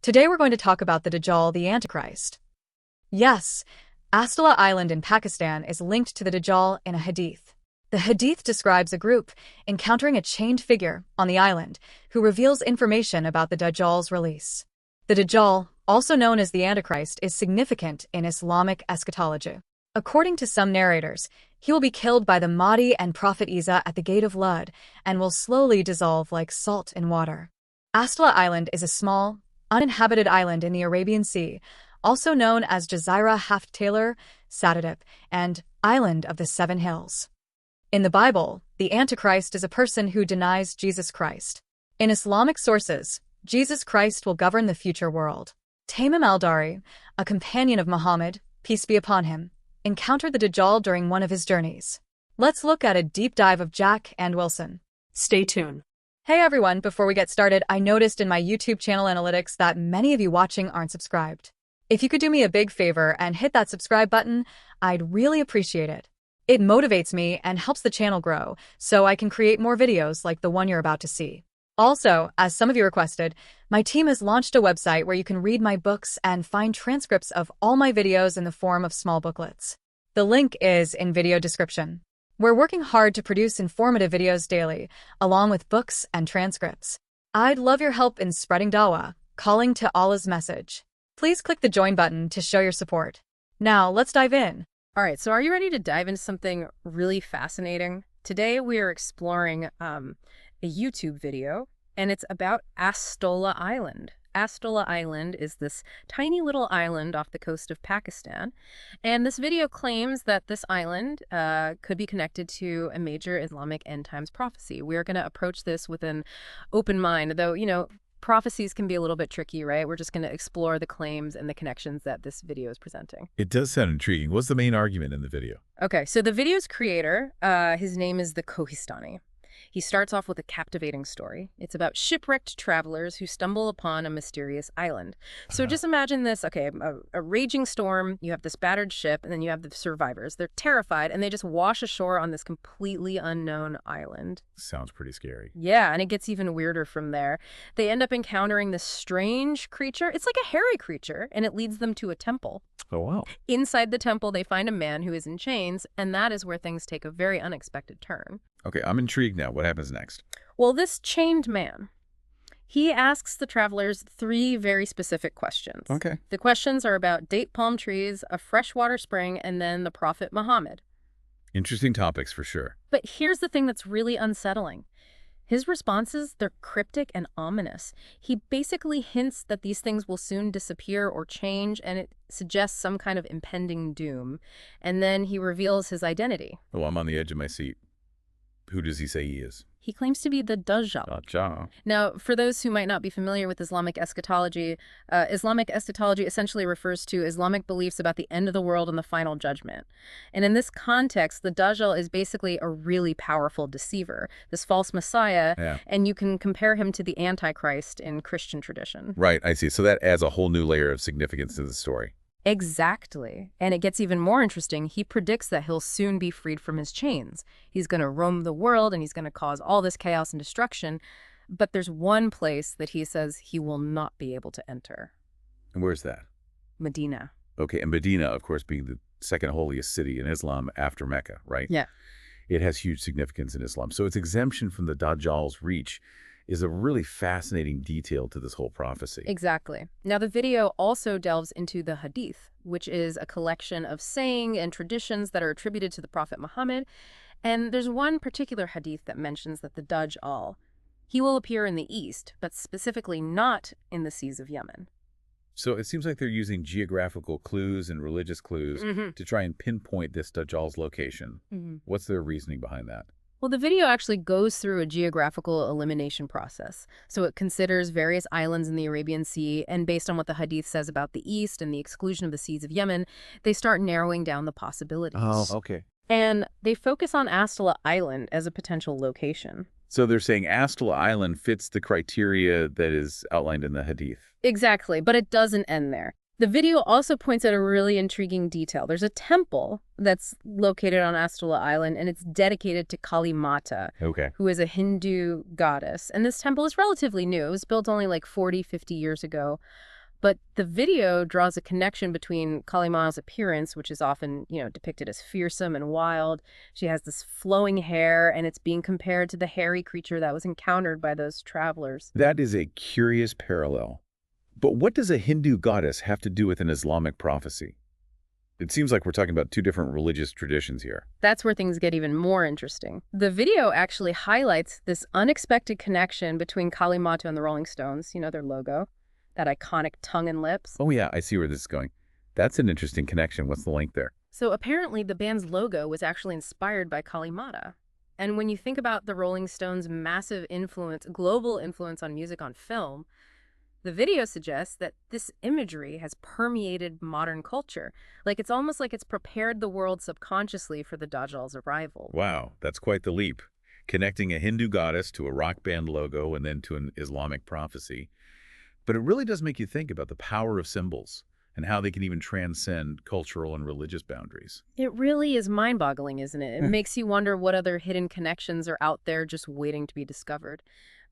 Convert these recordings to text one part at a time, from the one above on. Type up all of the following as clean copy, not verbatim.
Today we're going to talk about the Dajjal, the Antichrist. Yes, Astola Island in Pakistan is linked to the Dajjal in a hadith. The hadith describes a group encountering a chained figure on the island who reveals information about the Dajjal's release. The Dajjal, also known as the Antichrist, is significant in Islamic eschatology. According to some narrators, he will be killed by the Mahdi and Prophet Isa at the Gate of Lud and will slowly dissolve like salt in water. Astola Island is a small, uninhabited island in the Arabian Sea, also known as Jazira Haftalar, Satadip, and Island of the Seven Hills. In the Bible, the Antichrist is a person who denies Jesus Christ. In Islamic sources, Jesus Christ will govern the future world. Tamim al-Dari, a companion of Muhammad, peace be upon him, encountered the Dajjal during one of his journeys. Let's look at a deep dive of Jack and Wilson. Stay tuned. Hey everyone, before we get started, I noticed in my YouTube channel analytics that many of you watching aren't subscribed. If you could do me a big favor and hit that subscribe button, I'd really appreciate it. It motivates me and helps the channel grow, so I can create more videos like the one you're about to see. Also, as some of you requested, my team has launched a website where you can read my books and find transcripts of all my videos in the form of small booklets. The link is in video description. We're working hard to produce informative videos daily, along with books and transcripts. I'd love your help in spreading dawah, calling to Allah's message. Please click the join button to show your support. Now, let's dive in. All right, so are you ready to dive into something really fascinating? Today we are exploring a YouTube video, and it's about Astola Island. Astola Island is this tiny little island off the coast of Pakistan, and this video claims that this island could be connected to a major Islamic end times prophecy. We're going to approach this with an open mind, though, prophecies can be a little bit tricky, right? We're just going to explore the claims and the connections that this video is presenting. It does sound intriguing. What's the main argument in the video? Okay, so the video's creator, his name is the Kohistani. He starts off with a captivating story. It's about shipwrecked travelers who stumble upon a mysterious island. So just imagine this, okay, a raging storm, you have this battered ship, and then you have the survivors. They're terrified, and they just wash ashore on this completely unknown island. Sounds pretty scary. Yeah, and it gets even weirder from there. They end up encountering this strange creature. It's like a hairy creature, and it leads them to a temple. Oh, wow. Inside the temple, they find a man who is in chains, and that is where things take a very unexpected turn. Okay, I'm intrigued now. What happens next? Well, this chained man, he asks the travelers 3 very specific questions. Okay. The questions are about date palm trees, a freshwater spring, and then the Prophet Muhammad. Interesting topics for sure. But here's the thing that's really unsettling. His responses, they're cryptic and ominous. He basically hints that these things will soon disappear or change, and it suggests some kind of impending doom. And then he reveals his identity. Oh, I'm on the edge of my seat. Who does he say he is? He claims to be the Dajjal. Dajjal. Now, for those who might not be familiar with Islamic eschatology essentially refers to Islamic beliefs about the end of the world and the final judgment. And in this context, the Dajjal is basically a really powerful deceiver, this false messiah, and you can compare him to the Antichrist in Christian tradition. Right, I see. So that adds a whole new layer of significance to the story. Exactly. And it gets even more interesting. He predicts that he'll soon be freed from his chains. He's going to roam the world and he's going to cause all this chaos and destruction. But there's one place that he says he will not be able to enter. And where's that? Medina. Okay, and Medina, of course, being the second holiest city in Islam after Mecca, right? Yeah. It has huge significance in Islam. So its exemption from the Dajjal's reach is a really fascinating detail to this whole prophecy. Exactly. Now, the video also delves into the Hadith, which is a collection of saying and traditions that are attributed to the Prophet Muhammad. And there's one particular Hadith that mentions that the Dajjal, he will appear in the east, but specifically not in the seas of Yemen. So it seems like they're using geographical clues and religious clues to try and pinpoint this Dajjal's location. What's their reasoning behind that? Well, the video actually goes through a geographical elimination process. So it considers various islands in the Arabian Sea, and based on what the Hadith says about the East and the exclusion of the seas of Yemen, they start narrowing down the possibilities. Oh, okay. And they focus on Astola Island as a potential location. So they're saying Astola Island fits the criteria that is outlined in the Hadith. Exactly, but it doesn't end there. The video also points out a really intriguing detail. There's a temple that's located on Astola Island, and it's dedicated to Kali Mata, who is a Hindu goddess. And this temple is relatively new. It was built only like 40, 50 years ago. But the video draws a connection between Kali Mata's appearance, which is often, depicted as fearsome and wild. She has this flowing hair, and it's being compared to the hairy creature that was encountered by those travelers. That is a curious parallel. But what does a Hindu goddess have to do with an Islamic prophecy? It seems like we're talking about two different religious traditions here. That's where things get even more interesting. The video actually highlights this unexpected connection between Kali Mata and the Rolling Stones, their logo, that iconic tongue and lips. Oh yeah, I see where this is going. That's an interesting connection. What's the link there? So apparently the band's logo was actually inspired by Kali Mata. And when you think about the Rolling Stones' massive influence, global influence on music on film, the video suggests that this imagery has permeated modern culture. It's almost like it's prepared the world subconsciously for the Dajjal's arrival. Wow, that's quite the leap. Connecting a Hindu goddess to a rock band logo and then to an Islamic prophecy. But it really does make you think about the power of symbols and how they can even transcend cultural and religious boundaries. It really is mind-boggling, isn't it? It makes you wonder what other hidden connections are out there just waiting to be discovered.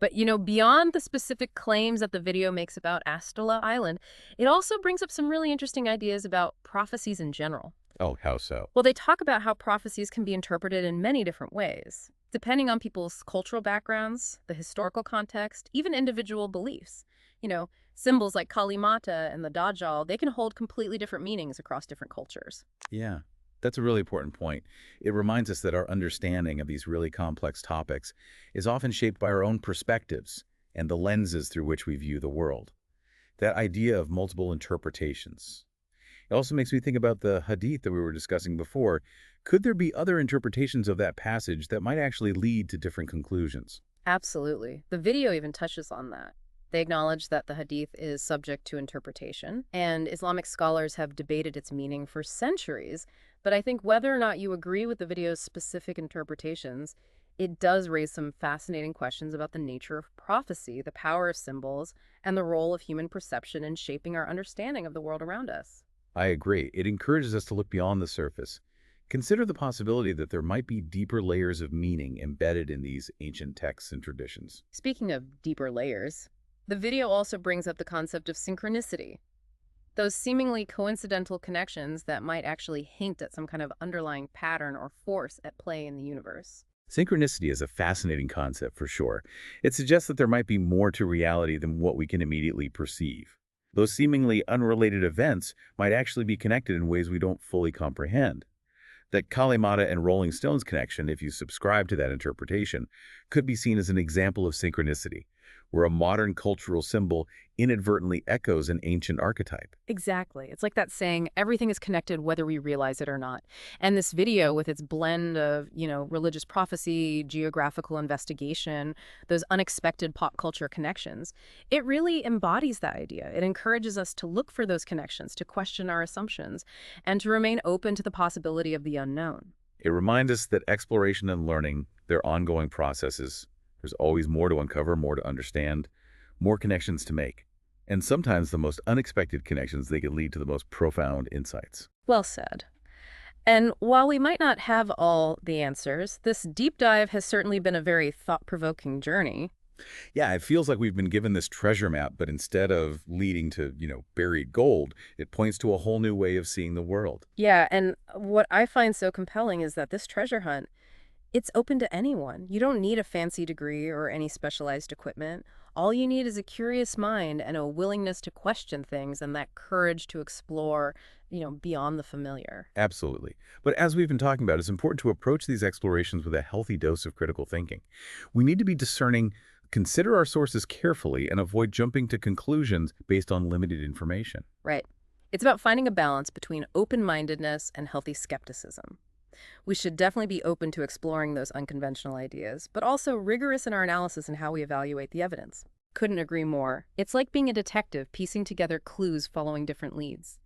But, beyond the specific claims that the video makes about Astola Island, it also brings up some really interesting ideas about prophecies in general. Oh, how so? Well, they talk about how prophecies can be interpreted in many different ways, depending on people's cultural backgrounds, the historical context, even individual beliefs. Symbols like Kali Mata and the Dajjal, they can hold completely different meanings across different cultures. Yeah, that's a really important point. It reminds us that our understanding of these really complex topics is often shaped by our own perspectives and the lenses through which we view the world. That idea of multiple interpretations. It also makes me think about the Hadith that we were discussing before. Could there be other interpretations of that passage that might actually lead to different conclusions? Absolutely. The video even touches on that. They acknowledge that the Hadith is subject to interpretation, and Islamic scholars have debated its meaning for centuries. But I think whether or not you agree with the video's specific interpretations, it does raise some fascinating questions about the nature of prophecy, the power of symbols, and the role of human perception in shaping our understanding of the world around us. I agree. It encourages us to look beyond the surface. Consider the possibility that there might be deeper layers of meaning embedded in these ancient texts and traditions. Speaking of deeper layers, the video also brings up the concept of synchronicity. Those seemingly coincidental connections that might actually hint at some kind of underlying pattern or force at play in the universe. Synchronicity is a fascinating concept for sure. It suggests that there might be more to reality than what we can immediately perceive. Those seemingly unrelated events might actually be connected in ways we don't fully comprehend. That Kali Mata and Rolling Stones connection, if you subscribe to that interpretation, could be seen as an example of synchronicity, where a modern cultural symbol inadvertently echoes an ancient archetype. Exactly. It's like that saying, everything is connected whether we realize it or not. And this video, with its blend of, religious prophecy, geographical investigation, those unexpected pop culture connections, it really embodies that idea. It encourages us to look for those connections, to question our assumptions, and to remain open to the possibility of the unknown. It reminds us that exploration and learning, they're ongoing processes. There's always more to uncover, more to understand, more connections to make. And sometimes the most unexpected connections, they can lead to the most profound insights. Well said. And while we might not have all the answers, this deep dive has certainly been a very thought-provoking journey. Yeah, it feels like we've been given this treasure map, but instead of leading to, buried gold, it points to a whole new way of seeing the world. Yeah, and what I find so compelling is that this treasure hunt, it's open to anyone. You don't need a fancy degree or any specialized equipment. All you need is a curious mind and a willingness to question things and that courage to explore, beyond the familiar. Absolutely. But as we've been talking about, it's important to approach these explorations with a healthy dose of critical thinking. We need to be discerning, consider our sources carefully, and avoid jumping to conclusions based on limited information. Right. It's about finding a balance between open-mindedness and healthy skepticism. We should definitely be open to exploring those unconventional ideas, but also rigorous in our analysis and how we evaluate the evidence. Couldn't agree more. It's like being a detective piecing together clues following different leads.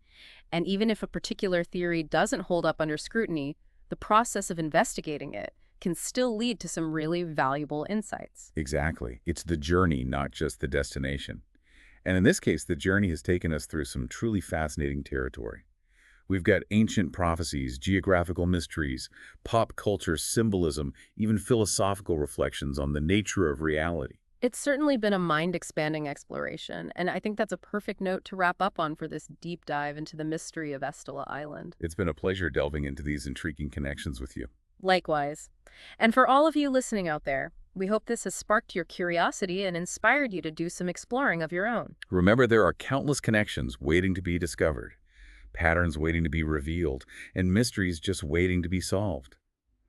And even if a particular theory doesn't hold up under scrutiny, the process of investigating it can still lead to some really valuable insights. Exactly. It's the journey, not just the destination. And in this case, the journey has taken us through some truly fascinating territory. We've got ancient prophecies, geographical mysteries, pop culture symbolism, even philosophical reflections on the nature of reality. It's certainly been a mind-expanding exploration, and I think that's a perfect note to wrap up on for this deep dive into the mystery of Astola Island. It's been a pleasure delving into these intriguing connections with you. Likewise. And for all of you listening out there, we hope this has sparked your curiosity and inspired you to do some exploring of your own. Remember, there are countless connections waiting to be discovered, patterns waiting to be revealed, and mysteries just waiting to be solved.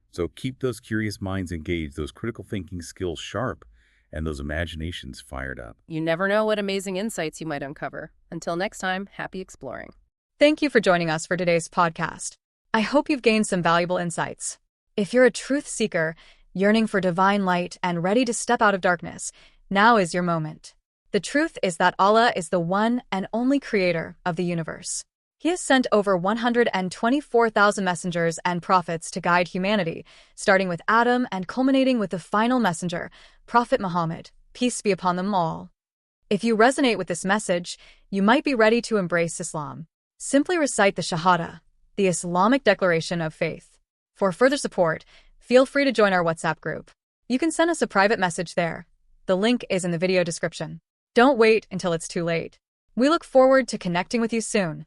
So keep those curious minds engaged, those critical thinking skills sharp, and those imaginations fired up. You never know what amazing insights you might uncover. Until next time, happy exploring. Thank you for joining us for today's podcast. I hope you've gained some valuable insights. If you're a truth seeker, yearning for divine light and ready to step out of darkness, now is your moment. The truth is that Allah is the one and only creator of the universe. He has sent over 124,000 messengers and prophets to guide humanity, starting with Adam and culminating with the final messenger, Prophet Muhammad, peace be upon them all. If you resonate with this message, you might be ready to embrace Islam. Simply recite the Shahada, the Islamic declaration of faith. For further support, feel free to join our WhatsApp group. You can send us a private message there. The link is in the video description. Don't wait until it's too late. We look forward to connecting with you soon.